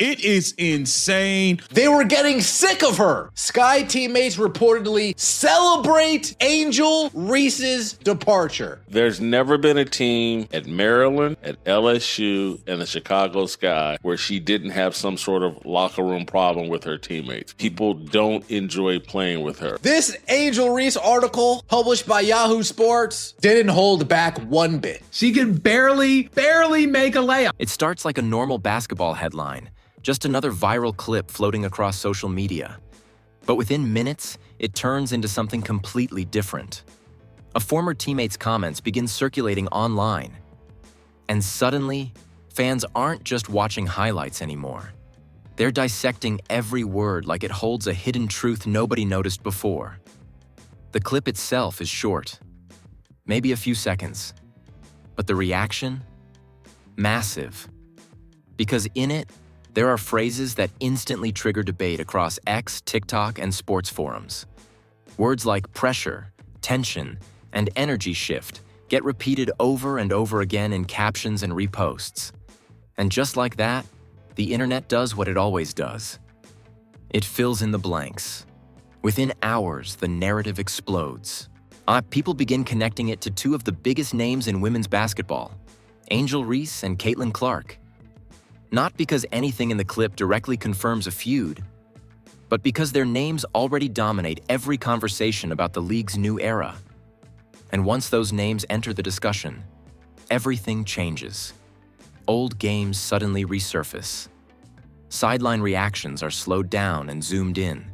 It is insane. They were getting sick of her. Sky teammates reportedly celebrate Angel Reese's departure. There's never been a team at Maryland, at LSU, and the Chicago Sky where she didn't have some sort of locker room problem with her teammates. People don't enjoy playing with her. This Angel Reese article, published by Yahoo Sports, didn't hold back one bit. She can barely make a layup. It starts like a normal basketball headline, just another viral clip floating across social media. But within minutes, it turns into something completely different. A former teammate's comments begin circulating online. And suddenly, fans aren't just watching highlights anymore. They're dissecting every word like it holds a hidden truth nobody noticed before. The clip itself is short, maybe a few seconds. But the reaction? Massive. Because in it, there are phrases that instantly trigger debate across X, TikTok, and sports forums. Words like pressure, tension, and energy shift get repeated over and over again in captions and reposts. And just like that, the internet does what it always does. It fills in the blanks. Within hours, the narrative explodes. People begin connecting it to two of the biggest names in women's basketball, Angel Reese and Caitlin Clark. Not because anything in the clip directly confirms a feud, but because their names already dominate every conversation about the league's new era. And once those names enter the discussion, everything changes. Old games suddenly resurface. Sideline reactions are slowed down and zoomed in.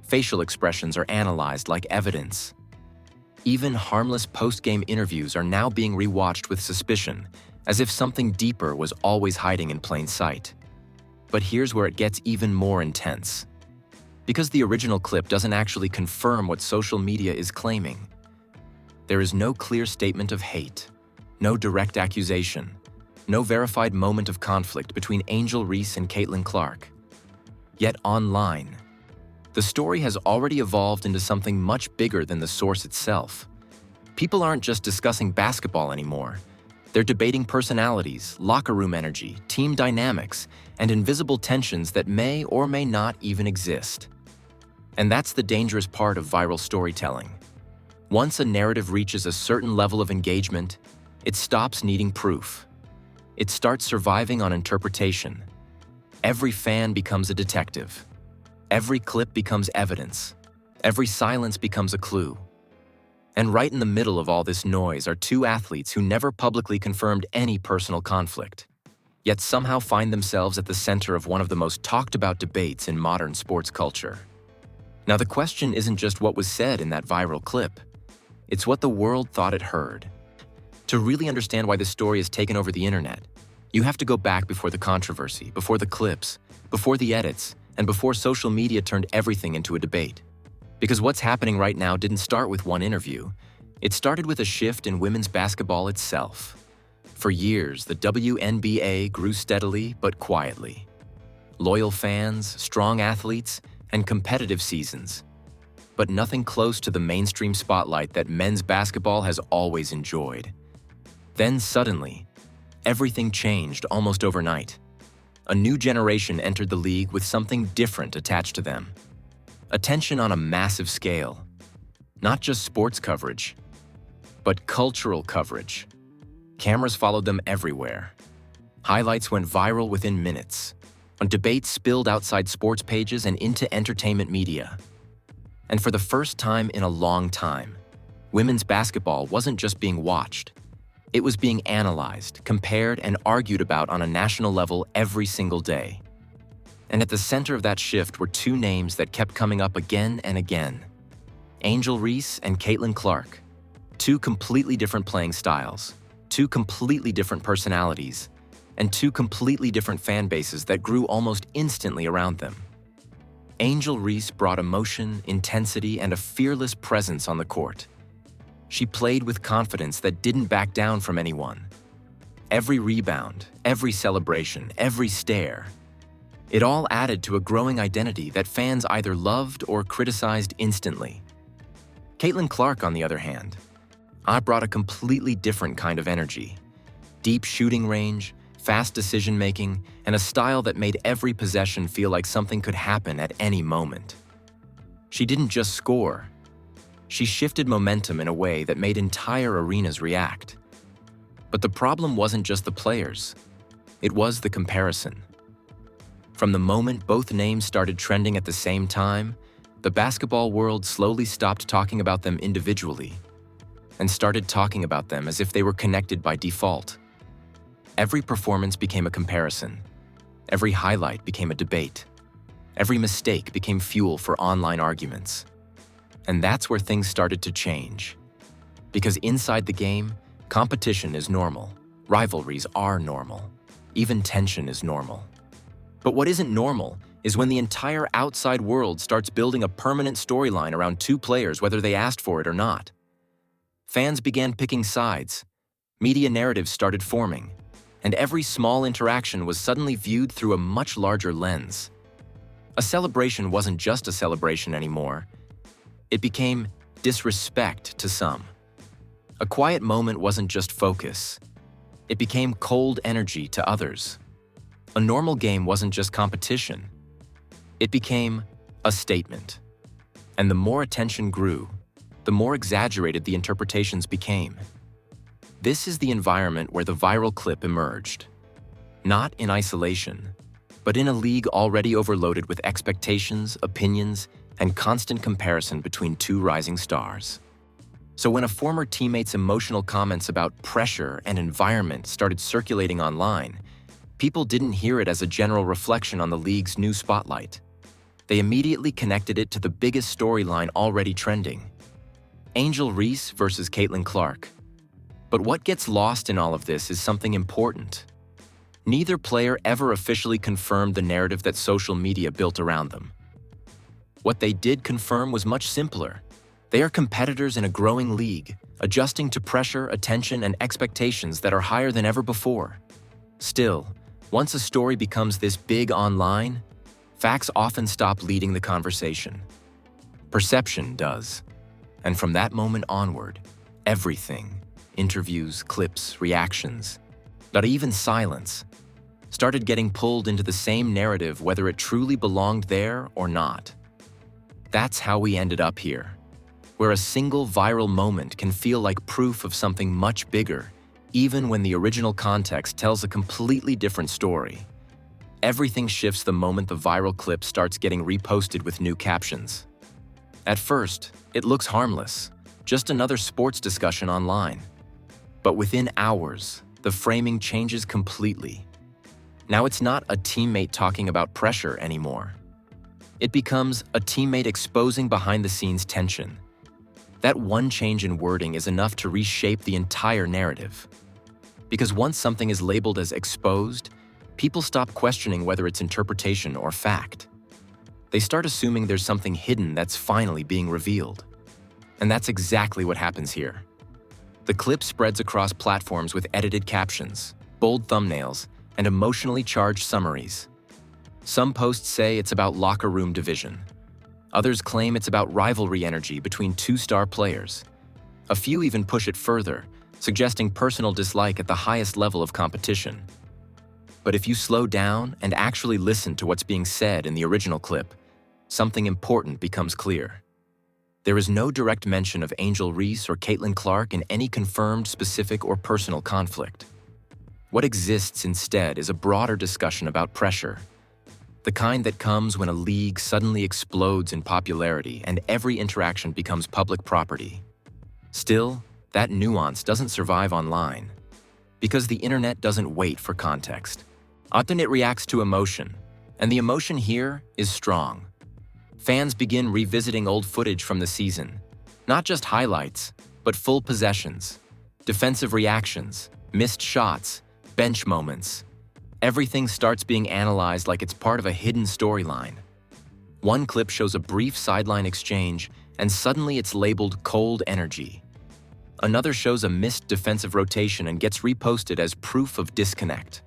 Facial expressions are analyzed like evidence. Even harmless post-game interviews are now being rewatched with suspicion, as if something deeper was always hiding in plain sight. But here's where it gets even more intense. Because the original clip doesn't actually confirm what social media is claiming. There is no clear statement of hate, no direct accusation, no verified moment of conflict between Angel Reese and Caitlin Clark. Yet online, the story has already evolved into something much bigger than the source itself. People aren't just discussing basketball anymore. They're debating personalities, locker room energy, team dynamics, and invisible tensions that may or may not even exist. And that's the dangerous part of viral storytelling. Once a narrative reaches a certain level of engagement, it stops needing proof. It starts surviving on interpretation. Every fan becomes a detective. Every clip becomes evidence. Every silence becomes a clue. And right in the middle of all this noise are two athletes who never publicly confirmed any personal conflict, yet somehow find themselves at the center of one of the most talked about debates in modern sports culture. Now, the question isn't just what was said in that viral clip. It's what the world thought it heard. To really understand why this story has taken over the internet, you have to go back before the controversy, before the clips, before the edits, and before social media turned everything into a debate. Because what's happening right now didn't start with one interview. It started with a shift in women's basketball itself. For years, the WNBA grew steadily but quietly. Loyal fans, strong athletes, and competitive seasons. But nothing close to the mainstream spotlight that men's basketball has always enjoyed. Then suddenly, everything changed almost overnight. A new generation entered the league with something different attached to them. Attention on a massive scale. Not just sports coverage, but cultural coverage. Cameras followed them everywhere. Highlights went viral within minutes. Debates spilled outside sports pages and into entertainment media. And for the first time in a long time, women's basketball wasn't just being watched. It was being analyzed, compared, and argued about on a national level every single day. And at the center of that shift were two names that kept coming up again and again. Angel Reese and Caitlin Clark. Two completely different playing styles, two completely different personalities, and two completely different fan bases that grew almost instantly around them. Angel Reese brought emotion, intensity, and a fearless presence on the court. She played with confidence that didn't back down from anyone. Every rebound, every celebration, every stare. It all added to a growing identity that fans either loved or criticized instantly. Caitlin Clark, on the other hand, brought a completely different kind of energy. Deep shooting range, fast decision-making, and a style that made every possession feel like something could happen at any moment. She didn't just score. She shifted momentum in a way that made entire arenas react. But the problem wasn't just the players. It was the comparison. From the moment both names started trending at the same time, the basketball world slowly stopped talking about them individually and started talking about them as if they were connected by default. Every performance became a comparison. Every highlight became a debate. Every mistake became fuel for online arguments. And that's where things started to change. Because inside the game, competition is normal. Rivalries are normal. Even tension is normal. But what isn't normal is when the entire outside world starts building a permanent storyline around two players whether they asked for it or not. Fans began picking sides. Media narratives started forming. And every small interaction was suddenly viewed through a much larger lens. A celebration wasn't just a celebration anymore. It became disrespect to some. A quiet moment wasn't just focus. It became cold energy to others. A normal game wasn't just competition. It became a statement. And the more attention grew, the more exaggerated the interpretations became. This is the environment where the viral clip emerged. Not in isolation, but in a league already overloaded with expectations, opinions, and constant comparison between two rising stars. So when a former teammate's emotional comments about pressure and environment started circulating online, people didn't hear it as a general reflection on the league's new spotlight. They immediately connected it to the biggest storyline already trending: Angel Reese versus Caitlin Clark. But what gets lost in all of this is something important. Neither player ever officially confirmed the narrative that social media built around them. What they did confirm was much simpler. They are competitors in a growing league, adjusting to pressure, attention, and expectations that are higher than ever before. Still, once a story becomes this big online, facts often stop leading the conversation. Perception does. And from that moment onward, everything, interviews, clips, reactions, not even silence, started getting pulled into the same narrative whether it truly belonged there or not. That's how we ended up here, where a single viral moment can feel like proof of something much bigger, even when the original context tells a completely different story. Everything shifts the moment the viral clip starts getting reposted with new captions. At first, it looks harmless, just another sports discussion online. But within hours, the framing changes completely. Now it's not a teammate talking about pressure anymore. It becomes a teammate exposing behind-the-scenes tension. That one change in wording is enough to reshape the entire narrative. Because once something is labeled as exposed, people stop questioning whether it's interpretation or fact. They start assuming there's something hidden that's finally being revealed. And that's exactly what happens here. The clip spreads across platforms with edited captions, bold thumbnails, and emotionally charged summaries. Some posts say it's about locker room division. Others claim it's about rivalry energy between two star players. A few even push it further, suggesting personal dislike at the highest level of competition. But if you slow down and actually listen to what's being said in the original clip, something important becomes clear. There is no direct mention of Angel Reese or Caitlin Clark in any confirmed specific or personal conflict. What exists instead is a broader discussion about pressure, the kind that comes when a league suddenly explodes in popularity and every interaction becomes public property. Still, that nuance doesn't survive online, because the internet doesn't wait for context. Often it reacts to emotion, and the emotion here is strong. Fans begin revisiting old footage from the season, not just highlights, but full possessions, defensive reactions, missed shots, bench moments. Everything starts being analyzed like it's part of a hidden storyline. One clip shows a brief sideline exchange, and suddenly it's labeled cold energy. Another shows a missed defensive rotation and gets reposted as proof of disconnect.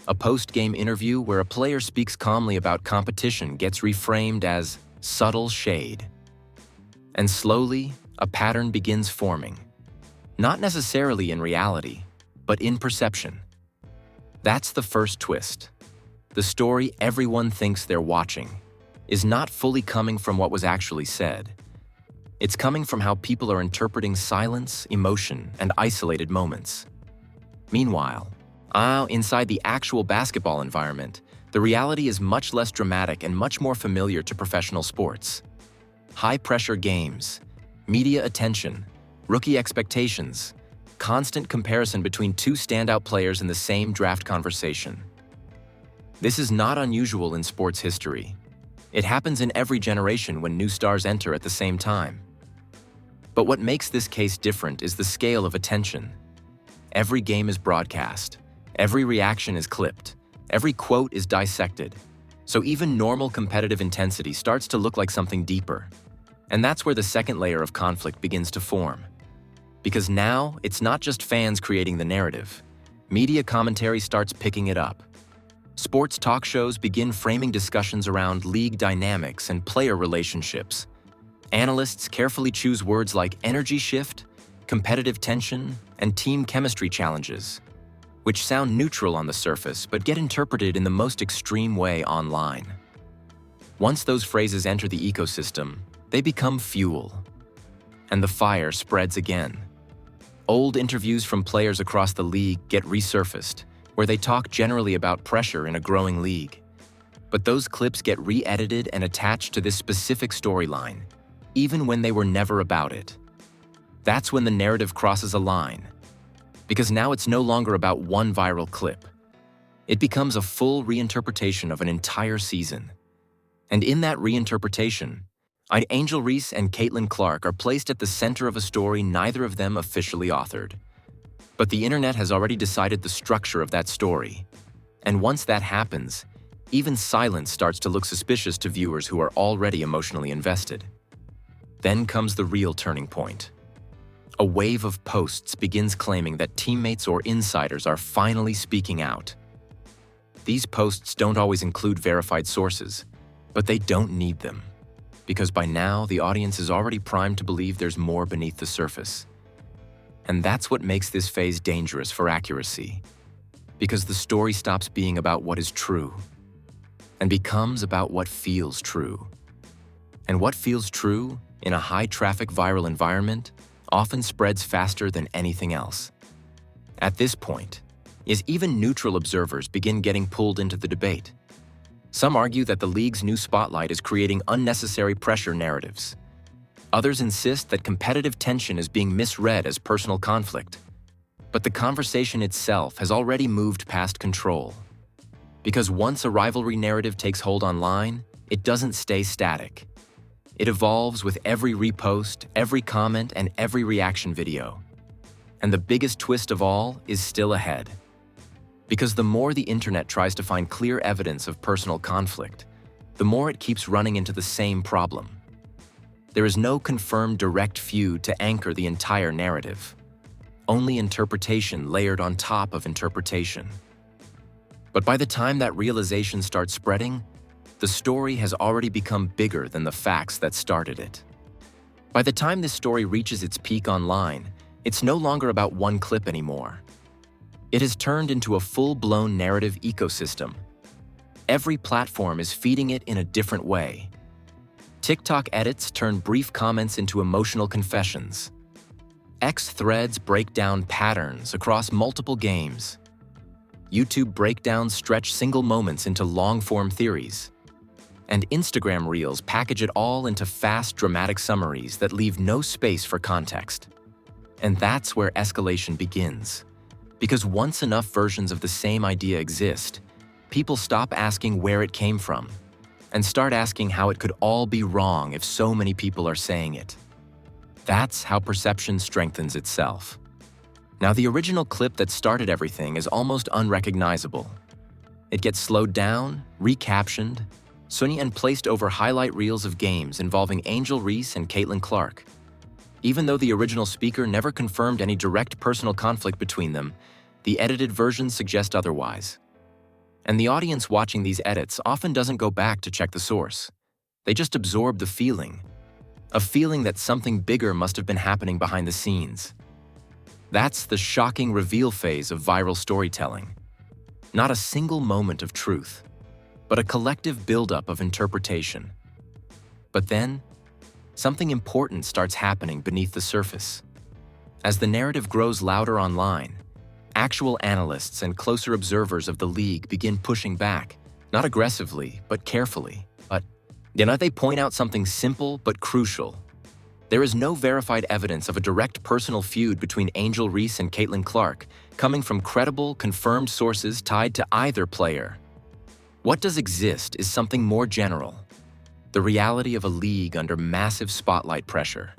A post-game interview where a player speaks calmly about competition gets reframed as subtle shade. And slowly, a pattern begins forming. Not necessarily in reality, but in perception. That's the first twist. The story everyone thinks they're watching is not fully coming from what was actually said. It's coming from how people are interpreting silence, emotion, and isolated moments. Meanwhile, inside the actual basketball environment, the reality is much less dramatic and much more familiar to professional sports. High-pressure games, media attention, rookie expectations, constant comparison between two standout players in the same draft conversation. This is not unusual in sports history. It happens in every generation when new stars enter at the same time. But what makes this case different is the scale of attention. Every game is broadcast. Every reaction is clipped. Every quote is dissected. So even normal competitive intensity starts to look like something deeper. And that's where the second layer of conflict begins to form. Because now, it's not just fans creating the narrative. Media commentary starts picking it up. Sports talk shows begin framing discussions around league dynamics and player relationships. Analysts carefully choose words like energy shift, competitive tension, and team chemistry challenges, which sound neutral on the surface but get interpreted in the most extreme way online. Once those phrases enter the ecosystem, they become fuel. And the fire spreads again. Old interviews from players across the league get resurfaced, where they talk generally about pressure in a growing league. But those clips get re-edited and attached to this specific storyline, even when they were never about it. That's when the narrative crosses a line, because now it's no longer about one viral clip. It becomes a full reinterpretation of an entire season. And in that reinterpretation, Angel Reese and Caitlin Clark are placed at the center of a story neither of them officially authored. But the internet has already decided the structure of that story. And once that happens, even silence starts to look suspicious to viewers who are already emotionally invested. Then comes the real turning point. A wave of posts begins claiming that teammates or insiders are finally speaking out. These posts don't always include verified sources, but they don't need them. Because by now, the audience is already primed to believe there's more beneath the surface. And that's what makes this phase dangerous for accuracy. Because the story stops being about what is true and becomes about what feels true. And what feels true in a high-traffic viral environment often spreads faster than anything else. At this point, even neutral observers begin getting pulled into the debate. Some argue that the league's new spotlight is creating unnecessary pressure narratives. Others insist that competitive tension is being misread as personal conflict. But the conversation itself has already moved past control. Because once a rivalry narrative takes hold online, it doesn't stay static. It evolves with every repost, every comment, and every reaction video. And the biggest twist of all is still ahead. Because the more the internet tries to find clear evidence of personal conflict, the more it keeps running into the same problem. There is no confirmed direct feud to anchor the entire narrative. Only interpretation layered on top of interpretation. But by the time that realization starts spreading, the story has already become bigger than the facts that started it. By the time this story reaches its peak online, it's no longer about one clip anymore. It has turned into a full-blown narrative ecosystem. Every platform is feeding it in a different way. TikTok edits turn brief comments into emotional confessions. X threads break down patterns across multiple games. YouTube breakdowns stretch single moments into long-form theories. And Instagram Reels package it all into fast, dramatic summaries that leave no space for context. And that's where escalation begins. Because once enough versions of the same idea exist, people stop asking where it came from and start asking how it could all be wrong if so many people are saying it. That's how perception strengthens itself. Now, the original clip that started everything is almost unrecognizable. It gets slowed down, recaptioned, and placed over highlight reels of games involving Angel Reese and Caitlin Clark. Even though the original speaker never confirmed any direct personal conflict between them, the edited versions suggest otherwise. And the audience watching these edits often doesn't go back to check the source. They just absorb the feeling. A feeling that something bigger must have been happening behind the scenes. That's the shocking reveal phase of viral storytelling. Not a single moment of truth, but a collective buildup of interpretation. But then, something important starts happening beneath the surface. As the narrative grows louder online, actual analysts and closer observers of the league begin pushing back, not aggressively, but carefully. They point out something simple but crucial. There is no verified evidence of a direct personal feud between Angel Reese and Caitlin Clark, coming from credible, confirmed sources tied to either player. What does exist is something more general: the reality of a league under massive spotlight pressure,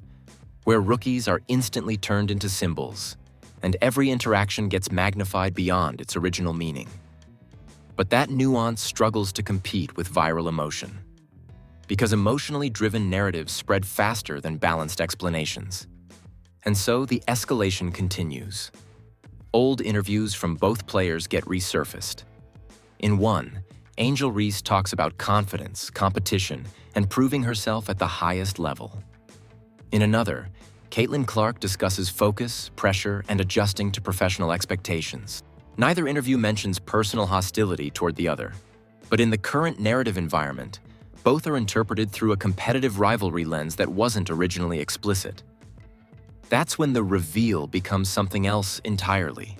where rookies are instantly turned into symbols, and every interaction gets magnified beyond its original meaning. But that nuance struggles to compete with viral emotion, because emotionally driven narratives spread faster than balanced explanations. And so the escalation continues. Old interviews from both players get resurfaced. In one, Angel Reese talks about confidence, competition, and proving herself at the highest level. In another, Caitlin Clark discusses focus, pressure, and adjusting to professional expectations. Neither interview mentions personal hostility toward the other, but in the current narrative environment, both are interpreted through a competitive rivalry lens that wasn't originally explicit. That's when the reveal becomes something else entirely.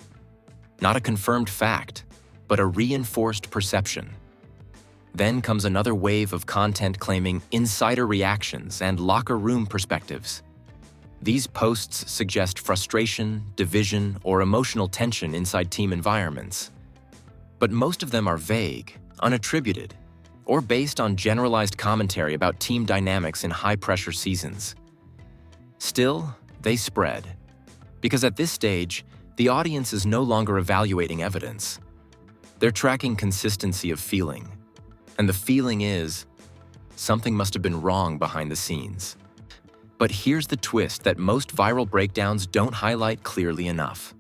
Not a confirmed fact, but a reinforced perception. Then comes another wave of content claiming insider reactions and locker room perspectives. These posts suggest frustration, division, or emotional tension inside team environments. But most of them are vague, unattributed, or based on generalized commentary about team dynamics in high-pressure seasons. Still, they spread, because at this stage, the audience is no longer evaluating evidence. They're tracking consistency of feeling, and the feeling is, something must have been wrong behind the scenes. But here's the twist that most viral breakdowns don't highlight clearly enough.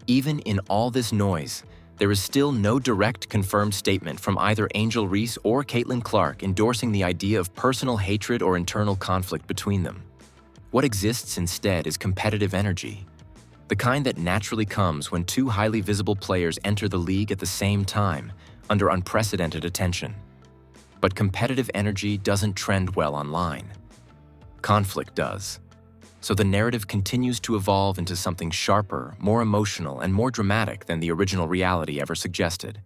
Even in all this noise, there is still no direct confirmed statement from either Angel Reese or Caitlin Clark endorsing the idea of personal hatred or internal conflict between them. What exists instead is competitive energy, the kind that naturally comes when two highly visible players enter the league at the same time, under unprecedented attention. But competitive energy doesn't trend well online. Conflict does. So the narrative continues to evolve into something sharper, more emotional, and more dramatic than the original reality ever suggested.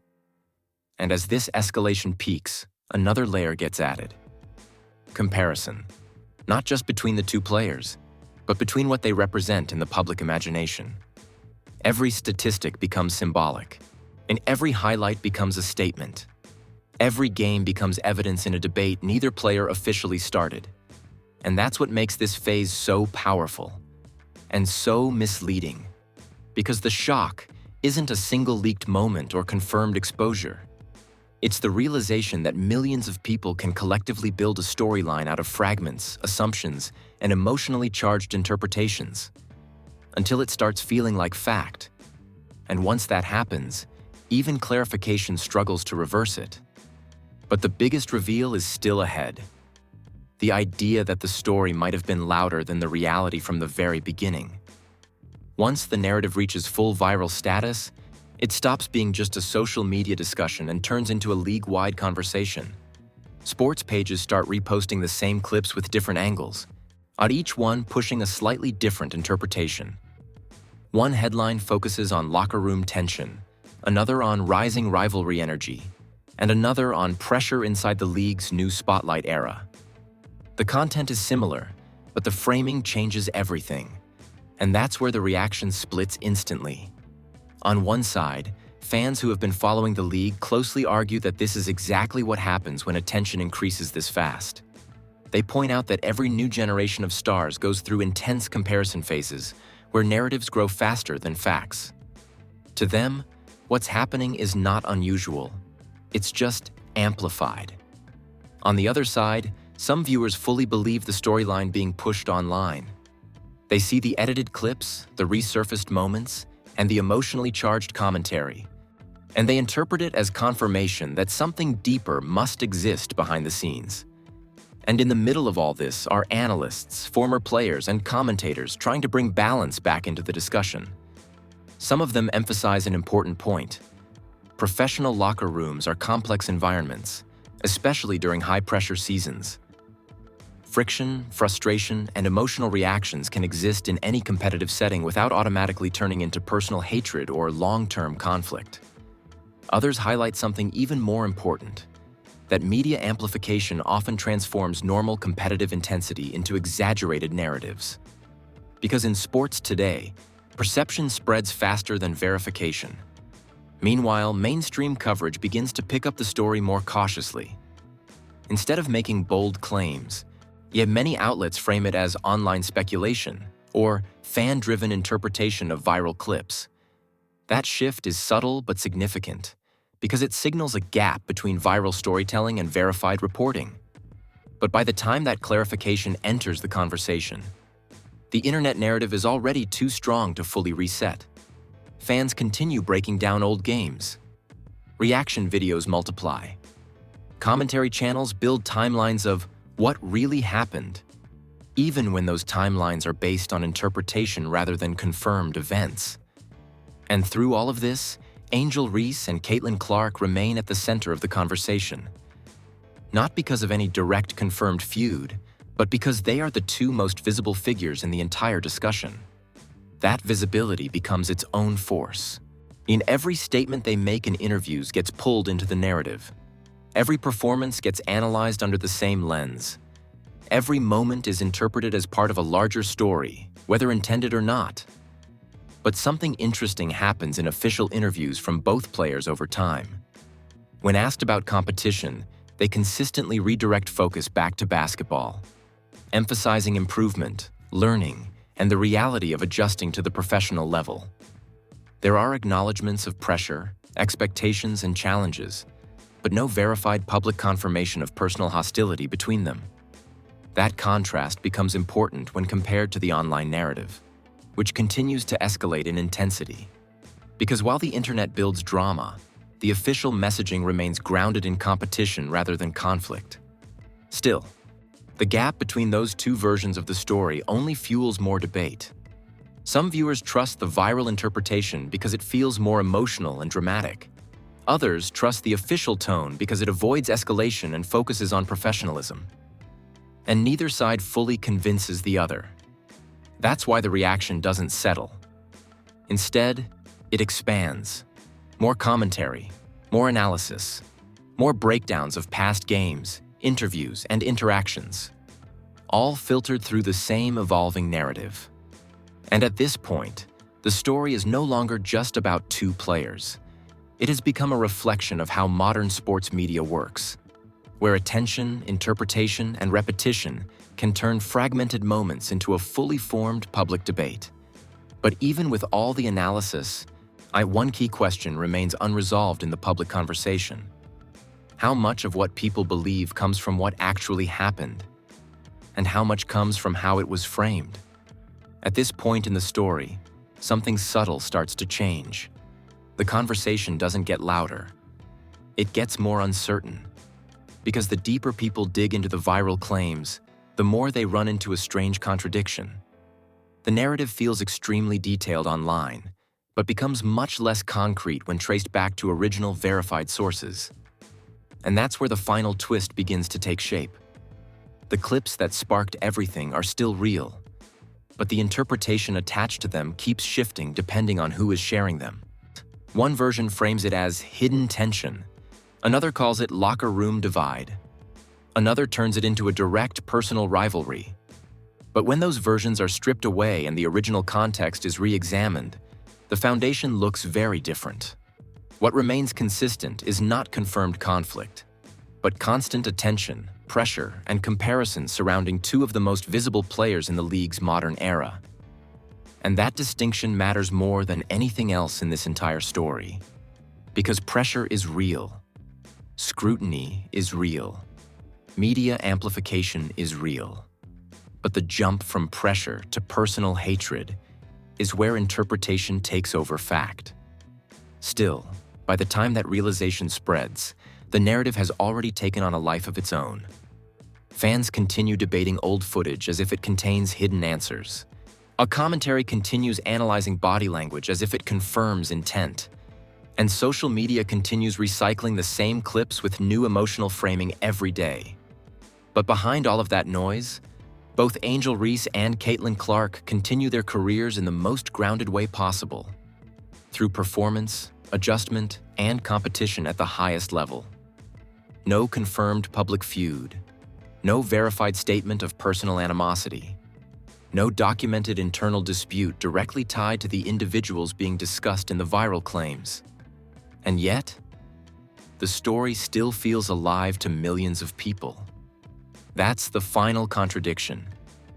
And as this escalation peaks, another layer gets added. Comparison. Not just between the two players, but between what they represent in the public imagination. Every statistic becomes symbolic, and every highlight becomes a statement. Every game becomes evidence in a debate neither player officially started. And that's what makes this phase so powerful and so misleading, because the shock isn't a single leaked moment or confirmed exposure. It's the realization that millions of people can collectively build a storyline out of fragments, assumptions, and emotionally charged interpretations, until it starts feeling like fact. And once that happens, even clarification struggles to reverse it. But the biggest reveal is still ahead. The idea that the story might have been louder than the reality from the very beginning. Once the narrative reaches full viral status, it stops being just a social media discussion and turns into a league-wide conversation. Sports pages start reposting the same clips with different angles, on each one pushing a slightly different interpretation. One headline focuses on locker room tension, another on rising rivalry energy, and another on pressure inside the league's new spotlight era. The content is similar, but the framing changes everything, and that's where the reaction splits instantly. On one side, fans who have been following the league closely argue that this is exactly what happens when attention increases this fast. They point out that every new generation of stars goes through intense comparison phases, where narratives grow faster than facts. To them, what's happening is not unusual. It's just amplified. On the other side, some viewers fully believe the storyline being pushed online. They see the edited clips, the resurfaced moments, and the emotionally charged commentary, and they interpret it as confirmation that something deeper must exist behind the scenes. And in the middle of all this are analysts, former players, and commentators trying to bring balance back into the discussion. Some of them emphasize an important point. professional locker rooms are complex environments, especially during high-pressure seasons. Friction, frustration, and emotional reactions can exist in any competitive setting without automatically turning into personal hatred or long-term conflict. Others highlight something even more important, that media amplification often transforms normal competitive intensity into exaggerated narratives. Because in sports today, perception spreads faster than verification. Meanwhile, mainstream coverage begins to pick up the story more cautiously. Instead of making bold claims, yet many outlets frame it as online speculation or fan-driven interpretation of viral clips. That shift is subtle but significant because it signals a gap between viral storytelling and verified reporting. But by the time that clarification enters the conversation, the internet narrative is already too strong to fully reset. Fans continue breaking down old games. Reaction videos multiply. Commentary channels build timelines of what really happened, even when those timelines are based on interpretation rather than confirmed events. And through all of this, Angel Reese and Caitlin Clark remain at the center of the conversation. Not because of any direct confirmed feud, but because they are the two most visible figures in the entire discussion. That visibility becomes its own force. In every statement they make in interviews gets pulled into the narrative. Every performance gets analyzed under the same lens. Every moment is interpreted as part of a larger story, whether intended or not. But something interesting happens in official interviews from both players over time. When asked about competition, they consistently redirect focus back to basketball, emphasizing improvement, learning, and the reality of adjusting to the professional level. There are acknowledgments of pressure, expectations, and challenges, but no verified public confirmation of personal hostility between them. That contrast becomes important when compared to the online narrative, which continues to escalate in intensity. Because while the internet builds drama, the official messaging remains grounded in competition rather than conflict. Still, the gap between those two versions of the story only fuels more debate. Some viewers trust the viral interpretation because it feels more emotional and dramatic. Others trust the official tone because it avoids escalation and focuses on professionalism. And neither side fully convinces the other. That's why the reaction doesn't settle. Instead, it expands. More commentary, more analysis, more breakdowns of past games, interviews, and interactions, all filtered through the same evolving narrative. And at this point, the story is no longer just about two players. It has become a reflection of how modern sports media works, where attention, interpretation, and repetition can turn fragmented moments into a fully formed public debate. But even with all the analysis, one key question remains unresolved in the public conversation. How much of what people believe comes from what actually happened? And how much comes from how it was framed? At this point in the story, something subtle starts to change. The conversation doesn't get louder. It gets more uncertain. Because the deeper people dig into the viral claims, the more they run into a strange contradiction. The narrative feels extremely detailed online, but becomes much less concrete when traced back to original verified sources. And that's where the final twist begins to take shape. The clips that sparked everything are still real, but the interpretation attached to them keeps shifting depending on who is sharing them. One version frames it as hidden tension. Another calls it locker room divide. Another turns it into a direct personal rivalry. But when those versions are stripped away and the original context is re-examined, the foundation looks very different. What remains consistent is not confirmed conflict, but constant attention, pressure, and comparison surrounding two of the most visible players in the league's modern era. And that distinction matters more than anything else in this entire story. Because pressure is real. Scrutiny is real. Media amplification is real. But the jump from pressure to personal hatred is where interpretation takes over fact. Still, by the time that realization spreads, the narrative has already taken on a life of its own. Fans continue debating old footage as if it contains hidden answers. A commentary continues analyzing body language as if it confirms intent. And social media continues recycling the same clips with new emotional framing every day. But behind all of that noise, both Angel Reese and Caitlin Clark continue their careers in the most grounded way possible, through performance, adjustment, and competition at the highest level. No confirmed public feud, no verified statement of personal animosity, no documented internal dispute directly tied to the individuals being discussed in the viral claims. And yet, the story still feels alive to millions of people. That's the final contradiction,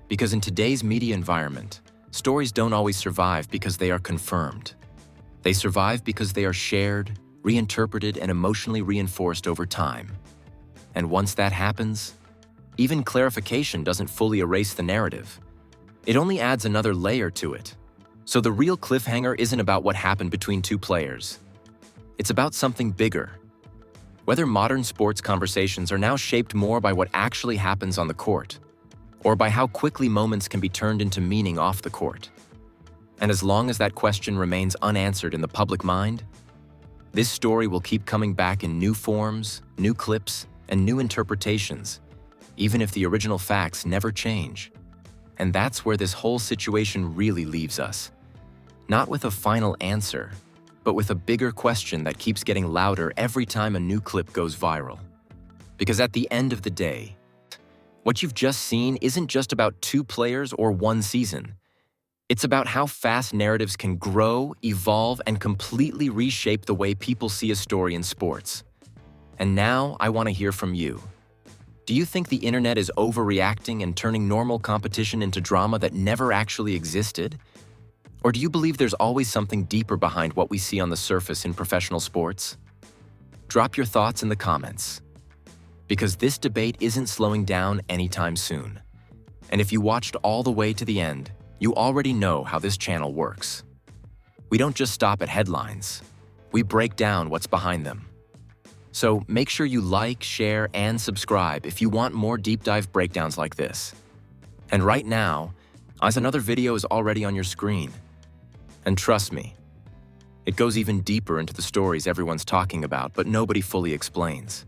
because in today's media environment, stories don't always survive because they are confirmed. They survive because they are shared, reinterpreted, and emotionally reinforced over time. And once that happens, even clarification doesn't fully erase the narrative. It only adds another layer to it. So the real cliffhanger isn't about what happened between two players. It's about something bigger. Whether modern sports conversations are now shaped more by what actually happens on the court, or by how quickly moments can be turned into meaning off the court. And as long as that question remains unanswered in the public mind, this story will keep coming back in new forms, new clips, and new interpretations, even if the original facts never change. And that's where this whole situation really leaves us. Not with a final answer, but with a bigger question that keeps getting louder every time a new clip goes viral. Because at the end of the day, what you've just seen isn't just about two players or one season. It's about how fast narratives can grow, evolve, and completely reshape the way people see a story in sports. And now I want to hear from you. Do you think the internet is overreacting and turning normal competition into drama that never actually existed? Or do you believe there's always something deeper behind what we see on the surface in professional sports? Drop your thoughts in the comments, because this debate isn't slowing down anytime soon. And if you watched all the way to the end, you already know how this channel works. We don't just stop at headlines. We break down what's behind them. So make sure you like, share, and subscribe if you want more deep dive breakdowns like this. And right now, as another video is already on your screen. And trust me, it goes even deeper into the stories everyone's talking about, but nobody fully explains.